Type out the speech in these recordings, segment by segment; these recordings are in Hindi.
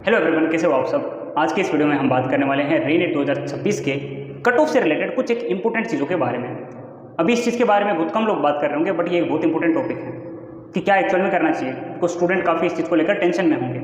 हेलो एवरीवन, कैसे हो आप सब। आज के इस वीडियो में हम बात करने वाले हैं रीनेट 2026 के कट ऑफ से रिलेटेड कुछ एक इंपॉर्टेंट चीज़ों के बारे में। अभी इस चीज़ के बारे में बहुत कम लोग बात कर रहे होंगे, बट ये एक बहुत इंपॉर्टेंट टॉपिक है कि क्या एक्चुअल में करना चाहिए। कुछ स्टूडेंट काफ़ी इस चीज़ को लेकर टेंशन में होंगे।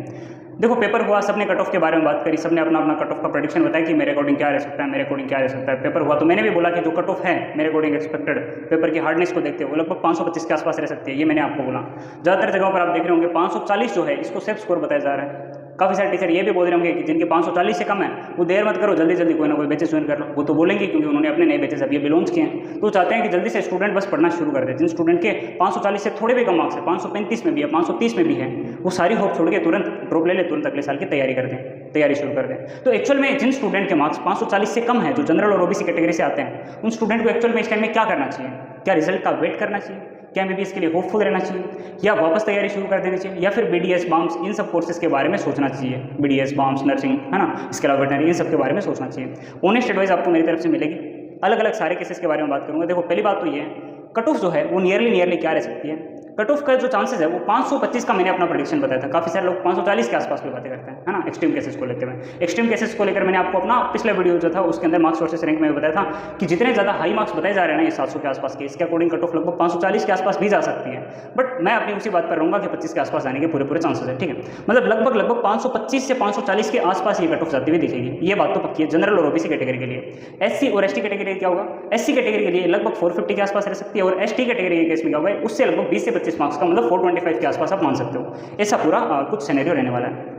देखो, पेपर हुआ, सबने कट ऑफ के बारे में बात करी, सबने अपना अपना कट ऑफ का प्रेडिक्शन बताया कि मेरे अकॉर्डिंग क्या रह सकता है, मेरे अकॉर्डिंग क्या रह सकता है। पेपर हुआ तो मैंने भी बोला कि जो कट ऑफ है मेरे अकॉर्डिंग एक्सपेक्टेड पेपर की हार्डनेस को देखते हुए लगभग 525 के आसपास रह सकती है। ये मैंने आपको बोला। ज़्यादातर जगहों पर आप देख रहे होंगे 540 जो है इसको सेफ स्कोर बताया जा रहा है। काफ़ी सारे टीचर ये भी बोल रहे होंगे कि जिनके 540 से कम है वो देर मत करो, जल्दी जल्दी कोई ना कोई बैचेस ज्वाइन कर लो। वो तो बोलेंगे क्योंकि उन्होंने अपने नए बैचेस अभी लॉन्च किए हैं, तो चाहते हैं कि जल्दी से स्टूडेंट बस पढ़ना शुरू कर दे। जिन स्टूडेंट के 540 से थोड़े भी कम मार्क्स है, 535 में भी है, 530 में भी है, वो सारी होप छोड़ के तुरंत ड्रॉप ले ले, तुरंत अगले साल की तैयारी कर दें, तैयारी शुरू कर दें। तो एक्चुअल में जिन स्टूडेंट के मार्क्स 540 से कम है, जो जनरल और ओबीसी कैटेगरी से आते हैं, उन स्टूडेंट को एक्चुअल में इस टाइम में क्या करना चाहिए? क्या रिजल्ट का वेट करना चाहिए? क्या एमबीबीएस के लिए होपफुल रहना चाहिए, या वापस तैयारी शुरू कर देनी चाहिए, या फिर बीडीएस, बाम्स, इन सब कोर्सेज के बारे में सोचना चाहिए? बीडीएस, बाम्स, नर्सिंग, है ना, इसके अलावा वेटनरी, इन सब के बारे में सोचना चाहिए। ऑनेस्ट एडवाइस आपको मेरी तरफ से मिलेगी। अलग अलग सारे केसेस के बारे में बात करूंगा। देखो, पहली बात तो ये है, कट ऑफ जो है वो नियरली क्या रह सकती है। कट ऑफ का जो चांसेस है वो 525 का मैंने अपना प्रेडिक्शन बताया था। काफ़ी सारे लोग 540 के आसपास भी बातें करते हैं, है ना, एक्सट्रीम केसेस को लेते हुए। एक्सट्रीम केसेस को लेकर मैंने आपको अपना पिछला वीडियो जो था उसके अंदर मार्क्स वर्सेस रैंक में बताया था कि जितने ज़्यादा हाई मार्क्स बताए जा रहे हैं ना, ये 700 के आसपास के, इसके अकॉर्डिंग कट ऑफ लगभग 540 के आसपास भी जा सकती है। बट मैं अपनी उसी बात पर रहूँगा कि 25 के आसपास आने के पूरे चांसेस है। ठीक है, मतलब लगभग 525 से 540 के आसपास ये कट ऑफ जाती हुई दिखेगी। ये बात तो पक्की है जनरल और ओबीसी कैटेगरी के लिए। एससी और एसटी कैटेगरी क्या होगा? एससी कैटेगरी के लिए लगभग 450 के आसपास रह सकती है, और एसटी कैटेगरी के केस में क्या होगा, उससे लगभग 20 से 25 मार्क्स का, मतलब 425 के आसपास आप मान सकते हो। ऐसा पूरा कुछ सिनेरियो रहने वाला है।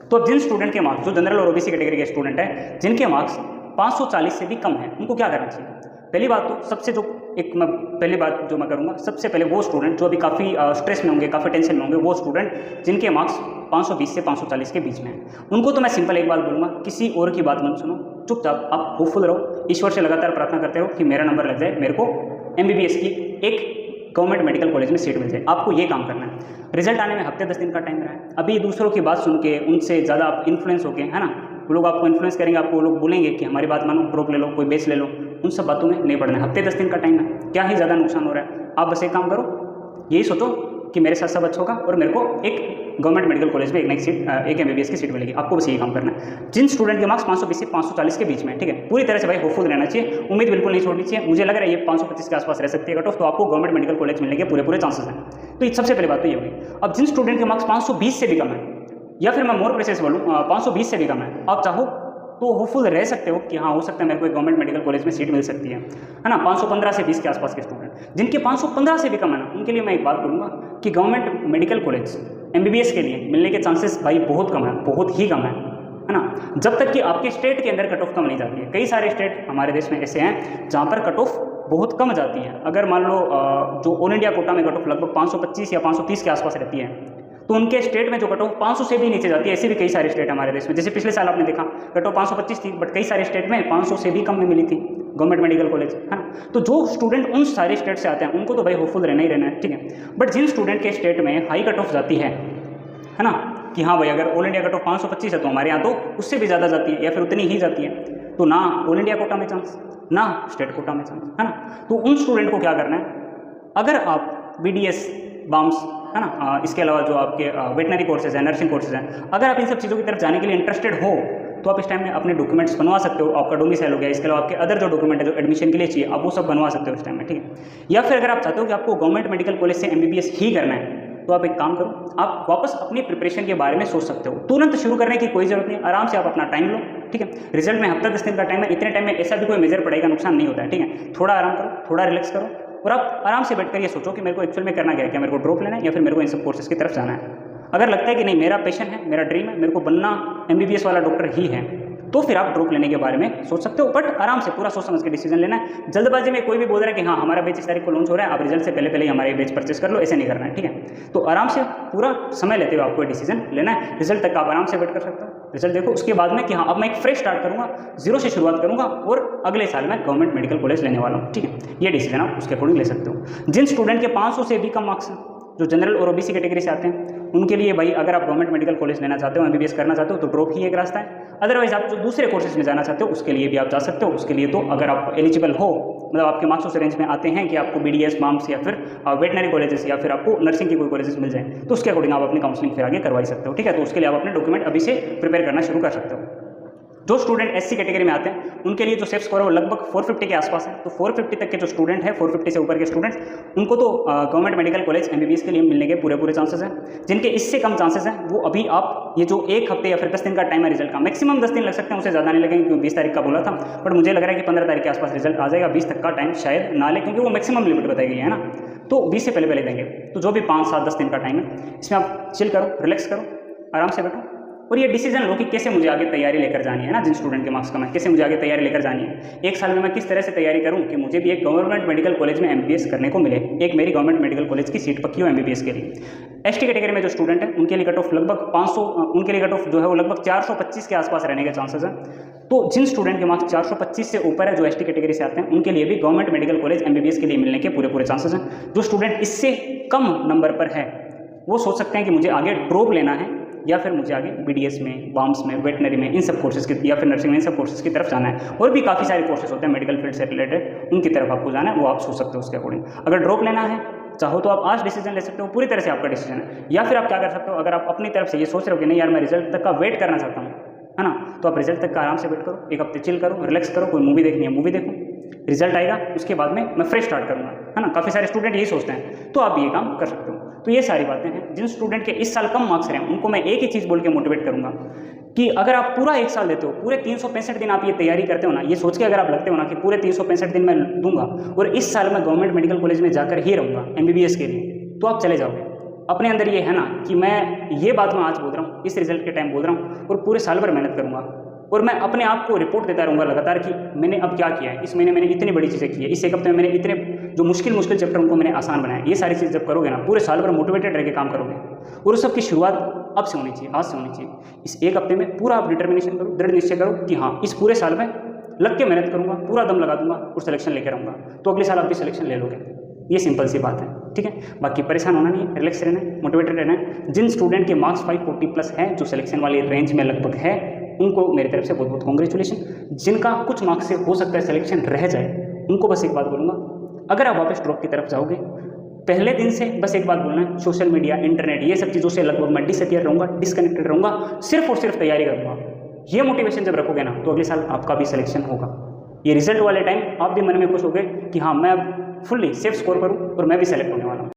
तो अब जिन स्टूडेंट के मार्क्स, जो जनरल और ओबीसी कैटेगरी के स्टूडेंट है, जिनके मार्क्स 540 से भी कम है, उनको क्या करना चाहिए? पहली बात तो सबसे जो पहली बात जो मैं करूँगा, सबसे पहले वो स्टूडेंट जो अभी काफ़ी स्ट्रेस में होंगे, काफ़ी टेंशन में होंगे, वो स्टूडेंट जिनके मार्क्स 520 से 540 के बीच में है, उनको तो मैं सिंपल एक बात बोलूँगा, किसी और की बात मत सुनो, चुपचाप आप होपफुल रहो, ईश्वर से लगातार प्रार्थना करते रहो कि मेरा नंबर लग जाए, मेरे को एमबीबीएस की एक गवर्नमेंट मेडिकल कॉलेज में सीट मिल जाए। आपको ये काम करना है। रिजल्ट आने में हफ्ते 10 दिन का टाइम रहा है। अभी दूसरों की बात सुन के, उनसे ज़्यादा आप इन्फ्लुएंस होके, है ना, वो लोग आपको इन्फ्लुएंस करेंगे, आपको लोग बोलेंगे कि हमारी बात मानो, ड्रॉप ले लो, कोई बेच ले लो, उन सब बातों में नहीं पड़ना है। हफ्ते 10 दिन का टाइम है, क्या ही ज़्यादा नुकसान हो रहा है। आप बस एक काम करो, यही सोचो कि मेरे साथ सब अच्छा होगा और मेरे को एक गवर्नमेंट मेडिकल कॉलेज में एक नई सीट, एक एमबीबीएस की सीट मिलेगी। आपको बस यही काम करना है। जिन स्टूडेंट के मार्क्स 520 से 540 के बीच में, ठीक है, पूरी तरह से भाई होपफुल रहना चाहिए, उम्मीद बिल्कुल नहीं छोड़नी चाहिए। मुझे लग रहा है ये 525 के आसपास रह सकती है कट ऑफ, तो आपको गवर्नमेंट मेडिकल कॉलेज मिलने के पूरे चांसेस हैं। तो ये सबसे पहली बात तो ये होगी। अब जिन स्टूडेंट के मार्क्स 520 से भी कम है, या फिर मैं मोर प्रेसाइज बोलूँ 520 से भी कम है, आप चाहो तो होपफुल रह सकते हो कि हाँ, हो सकता है मेरे को एक गवर्नमेंट मेडिकल कॉलेज में सीट मिल सकती है ना। 515 से 20 के आसपास के स्टूडेंट जिनके 515 से भी कम है ना, उनके लिए मैं एक बात बोलूँगा कि गवर्नमेंट मेडिकल कॉलेज एमबीबीएस के लिए मिलने के चांसेस भाई बहुत कम है, बहुत ही कम है ना, जब तक कि आपके स्टेट के अंदर कट ऑफ कम नहीं जाती है। कई सारे स्टेट हमारे देश में ऐसे हैं जहाँ पर कट ऑफ बहुत कम जाती है। अगर मान लो जो ऑल इंडिया कोटा में कट ऑफ लगभग 525 या 530 के आसपास रहती है, तो उनके स्टेट में जो कट ऑफ 500 से भी नीचे जाती है। ऐसे भी कई सारे स्टेट हमारे देश में, जैसे पिछले साल आपने देखा कट ऑफ 525 थी, बट कई सारे स्टेट में 500 से भी कम में मिली थी गवर्नमेंट मेडिकल कॉलेज, है ना। तो जो स्टूडेंट उन सारे स्टेट से आते हैं उनको तो भाई होपफुल रहना ही रहना है, ठीक है। बट जिन स्टूडेंट के स्टेट में हाई कट ऑफ जाती है ना, कि हाँ भाई अगर ऑल इंडिया कट ऑफ 525 है तो हमारे यहाँ तो उससे भी ज़्यादा जाती है या फिर उतनी ही जाती है, तो ना ऑल इंडिया कोटा में चांस, ना स्टेट कोटा में चांस, है ना। तो उन स्टूडेंट को क्या करना है, अगर आप बीडीएस, बाम्स, है ना, इसके अलावा जो आपके वेटनरी कोर्सेज हैं, नर्सिंग कोर्सेज हैं, अगर आप इन सब चीज़ों की तरफ जाने के लिए इंटरेस्टेड हो, तो आप इस टाइम में अपने डॉक्यूमेंट्स बनवा सकते हो। आपका डोमिसाइल हो गया, इसके अलावा आपके अदर जो डॉक्यूमेंट है जो एडमिशन के लिए चाहिए, आप वो सब बनवा सकते हो इस टाइम में, ठीक है। या फिर अगर आप चाहते हो कि आपको गवर्नमेंट मेडिकल कॉलेज से एमबीबीएस ही करना है, तो आप एक काम करो, आप वापस अपनी प्रिपरेशन के बारे में सोच सकते हो। तुरंत शुरू करने की कोई जरूरत नहीं, आराम से आप अपना टाइम लो, ठीक है। रिजल्ट में हफ्ता 10 दिन का टाइम है, इतने टाइम में ऐसा भी कोई मेजर पढ़ाई का नुकसान नहीं होता है, ठीक है। थोड़ा आराम करो, थोड़ा रिलैक्स करो, और आप आराम से बैठ कर ये सोचो कि मेरे को एक्चुअल में करना क्या है, क्या मेरे को ड्रॉप लेना है या फिर मेरे को इन सब कोर्सेज की तरफ जाना है। अगर लगता है कि नहीं मेरा पैशन है, मेरा ड्रीम है, मेरे को बनना एमबीबीएस वाला डॉक्टर ही है, तो फिर आप ड्रॉप लेने के बारे में सोच सकते हो। बट आराम से पूरा सोच समझ के डिसीजन लेना है। जल्दबाजी में कोई भी बोल रहा है कि हाँ हमारा बैच इस तारीख को लॉन्च हो रहा है, आप रिजल्ट से पहले ही हमारे बैच परचेस कर लो, ऐसे नहीं करना है, ठीक है। तो आराम से पूरा समय लेते हुए आपको डिसीजन लेना है। रिजल्ट तक आप आराम से वेट कर सकते हो, रिजल्ट देखो, उसके बाद में कि हाँ अब मैं एक फ्रेश स्टार्ट करूँगा, जीरो से शुरुआत करूँगा और अगले साल मैं गवर्नमेंट मेडिकल कॉलेज लेने वाला हूँ, ठीक है। ये डिसीजन आप उसके अकॉर्डिंग ले सकते हो। जिन स्टूडेंट के 500 से भी कम मार्क्स हैं, जो जनरल और ओबीसी कैटेगरी से आते हैं, उनके लिए भाई अगर आप गवर्नमेंट मेडिकल कॉलेज लेना चाहते हो, एमबीबीएस करना चाहते हो, तो ड्रॉप ही एक रास्ता है। अदरवाइज आप जो दूसरे कोर्सेज में जाना चाहते हो उसके लिए भी आप जा सकते हो। उसके लिए तो अगर आप एलिजिबल हो मतलब आपके मार्क्स उस रेंज में आते हैं कि आपको BDS, मार्क्स या फिर वेटनरी कॉलेजेस या फिर आपको नर्सिंग की कोई कॉलेजेस मिल जाए, तो उसके अकॉर्डिंग आप अपनी काउंसलिंग फिर आगे करवा सकते हो। ठीक है, तो उसके लिए आप अपने डॉक्यूमेंट अभी से प्रिपेयर करना शुरू कर सकते हो। जो स्टूडेंट SC कैटेगरी में आते हैं उनके लिए जो सेफ स्कोर है वो लगभग 450 के आसपास है। तो 450 तक के जो स्टूडेंट है, 450 से ऊपर के स्टूडेंट्स, उनको तो गवर्नमेंट मेडिकल कॉलेज MBBS के लिए मिलने के पूरे चांसेस हैं। जिनके इससे कम चांसेस हैं वो अभी आप ये जो 1 हफ्ते या फिर 10 दिन का टाइम है रिजल्ट का, मैक्सिमम 10 दिन लग सकते हैं, उससे ज़्यादा नहीं लगेंगे क्योंकि 20 तारीख का बोला था, बट मुझे लग रहा है कि 15 तारीख के आसपास रिजल्ट आ जाएगा। 20 तक का टाइम शायद ना ले क्योंकि वो मैक्सिमम लिमिट बताई गई है ना, तो 20 से पहले देंगे। तो जो भी 5, 7, 10 दिन का टाइम है इसमें आप चिल करो, रिलैक्स करो, आराम से बैठो और ये डिसीजन लो कि कैसे मुझे आगे तैयारी लेकर जानी है ना। जिन स्टूडेंट के मार्क्स कम है, कैसे मुझे आगे तैयारी लेकर जानी है, 1 साल में मैं किस तरह से तैयारी करूं कि मुझे भी एक गवर्नमेंट मेडिकल कॉलेज में MBBS करने को मिले, एक मेरी गवर्नमेंट मेडिकल कॉलेज की सीट पक्की हो MBBS के लिए। ST कैटेगरी में जो स्टूडेंट है उनके लिए कट ऑफ लगभग 500, उनके लिए कट ऑफ जो है वो लगभग 425 के आसपास रहने के चांसेस हैं। तो जिन स्टूडेंट के मार्क्स 425 से ऊपर है, जो ST कैटेगरी से आते हैं, उनके लिए भी गवर्नमेंट मेडिकल कॉलेज MBBS के लिए मिलने के पूरे चांसेस हैं। जो स्टूडेंट इससे कम नंबर पर है वो सोच सकते हैं कि मुझे आगे ड्रॉप लेना है या फिर मुझे आगे BDS में, बाम्स में, वेटनरी में, इन सब कोर्सेज की या फिर नर्सिंग में, इन सब कोर्सेज की तरफ जाना है। और भी काफ़ी सारे कोर्सेज होते हैं मेडिकल फील्ड से रिलेटेड, उनकी तरफ आपको जाना है, वो आप सोच सकते हो उसके अकॉर्डिंग। अगर ड्रॉप लेना है चाहो तो आप आज डिसीजन ले सकते हो, पूरी तरह से आपका डिसीजन है। या फिर आप क्या कर सकते हो, अगर आप अपनी तरफ से ये सोच रहे हो कि नहीं यार मैं रिजल्ट तक का वेट करना चाहता हूँ, है ना, तो आप रिजल्ट तक का आराम से वेट करो, 1 हफ्ते चिल करो, रिलैक्स करो, कोई मूवी देखनी है मूवी देखो, रिजल्ट आएगा उसके बाद में मैं फ्रेश स्टार्ट करूँगा, है ना। काफ़ी सारे स्टूडेंट यही सोचते हैं, तो आप ये काम कर सकते हो। तो ये सारी बातें हैं। जिन स्टूडेंट के इस साल कम मार्क्स रहे हैं उनको मैं एक ही चीज़ बोल के मोटिवेट करूँगा कि अगर आप पूरा 1 साल देते हो, पूरे 365 दिन आप ये तैयारी करते हो ना, ये सोच के अगर आप लगते हो ना कि पूरे 365 दिन मैं दूंगा और इस साल मैं गवर्नमेंट मेडिकल कॉलेज में जाकर ही रहूँगा MBBS के लिए, तो आप चले जाओगे। अपने अंदर ये है ना कि मैं ये बात मैं आज बोल रहा हूँ, इस रिजल्ट के टाइम बोल रहा हूँ और पूरे साल भर मेहनत करूँगा और मैं अपने आप को रिपोर्ट देता रहूँगा लगातार कि मैंने अब क्या किया है, इस महीने मैंने इतनी बड़ी चीज़ें की है, इस 1 हफ्ते में मैंने इतने जो मुश्किल चैप्टर उनको मैंने आसान बनाया। ये सारी चीज़ जब करोगे ना, पूरे साल भर मोटिवेटेड रह के काम करोगे और उस सब की शुरुआत अब से होनी चाहिए, आज से होनी चाहिए। इस 1 हफ्ते में पूरा आप डिटर्मिनेशन करो, दृढ़ निश्चय करो कि हाँ इस पूरे साल में लग के मेहनत करूँगा, पूरा दम लगा दूंगा और सिलेक्शन लेकर आऊँगा, तो अगले साल आप भी सिलेक्शन ले लोगे। ये सिंपल सी बात है, ठीक है। बाकी परेशान होना नहीं है, रिलैक्स रहना है, मोटिवेटेड रहना है। जिन स्टूडेंट के मार्क्स 540 प्लस है, जो सिलेक्शन वाली रेंज में लगभग है, उनको मेरी तरफ से बहुत बहुत कॉन्ग्रेचुलेशन। जिनका कुछ मार्क्स से हो सकता है सिलेक्शन रह जाए, उनको बस एक बात बोलूँगा, अगर आप वापस ड्रॉप की तरफ जाओगे, पहले दिन से बस एक बात बोलना है, सोशल मीडिया, इंटरनेट, ये सब चीज़ों से लगभग मैं डिसअपियर रहूँगा, डिसकनेक्टेड रहूँगा, सिर्फ और सिर्फ तैयारी करूँगा। ये मोटिवेशन जब रखोगे ना, तो अगले साल आपका भी सिलेक्शन होगा। ये रिजल्ट वाले टाइम आप भी मन में खुश होगे कि हाँ मैं अब फुल्ली सेफ स्कोर करूँ और मैं भी सेलेक्ट होने वाला हूँ।